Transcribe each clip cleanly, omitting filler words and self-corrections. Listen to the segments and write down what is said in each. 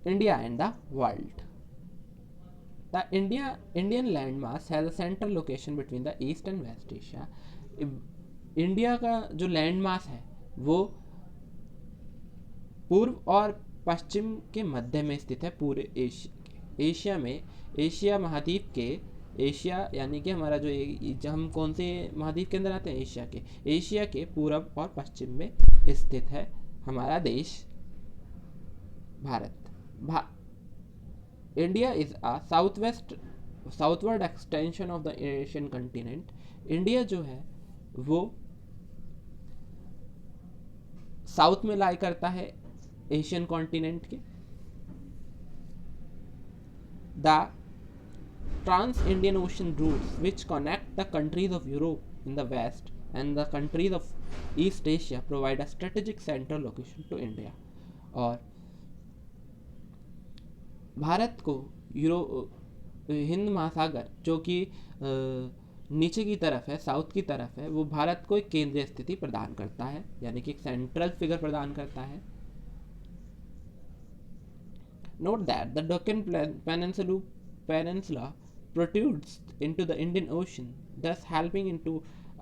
India and the world. The Indian landmass has a central location between the East and West Asia. India का जो land mass है वो पूर्व और पश्चिम के मध्य में स्थित है पूरे एशिया में। एशिया महाद्वीप के, एशिया यानी कि हमारा जो हम कौन से महाद्वीप के अंदर आते हैं, एशिया के पूर्व और पश्चिम में स्थित है हमारा देश Bharat. India is a southward extension of the Asian continent. India जो है वो साउथ में लाई करता है एशियन कॉन्टिनेंट के। The trans Indian ocean routes which connect the countries of Europe in the west and the countries of east Asia provide a strategic central location to India. और भारत को हिंद महासागर जो कि नीचे की तरफ है, साउथ की तरफ है, वो भारत को एक केंद्रीय स्थिति प्रदान करता है, यानी कि एक सेंट्रल फिगर प्रदान करता है। Note that the Deccan peninsula protrudes into the Indian Ocean, thus helping into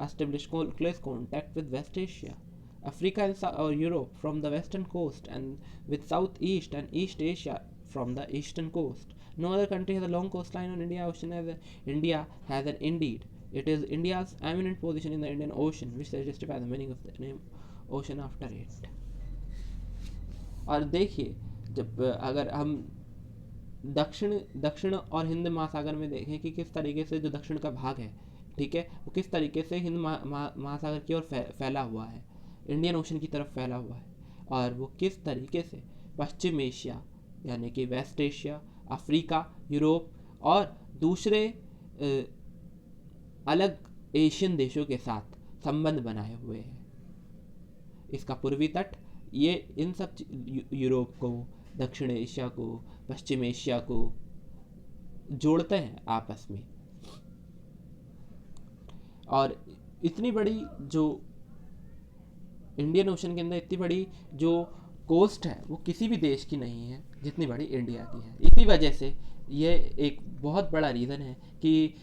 establish close contact with West Asia, Africa or Europe from the western coast, and with Southeast and East Asia from the eastern coast. No other country has a long coastline on Indian Ocean as India has, and indeed, it is India's eminent position in the Indian Ocean which justifies the meaning of the name ocean after it. और देखिए, जब अगर हम दक्षिण और हिंद महासागर में देखें कि किस तरीके से जो दक्षिण का भाग है, ठीक है, वो किस तरीके से हिंद महासागर की ओर फैला हुआ है, इंडियन ओशन की तरफ फैला हुआ है, और वो किस तरीके से पश्चिम एशिया यानी कि वेस्ट एशिया, अफ्रीका, यूरोप और दूसरे अलग एशियन देशों के साथ संबंध बनाए हुए हैं। इसका पूर्वी तट ये इन सब यूरोप को, दक्षिण एशिया को, पश्चिम एशिया को जोड़ते हैं आपस में। और इतनी बड़ी जो इंडियन ओशन के अंदर इतनी बड़ी जो कोस्ट है वो किसी भी देश की नहीं है जितनी बड़ी इंडिया की है। इसी वजह से ये एक बहुत बड़ा रीज़न है कि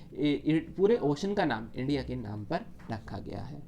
पूरे ओशन का नाम इंडिया के नाम पर रखा गया है।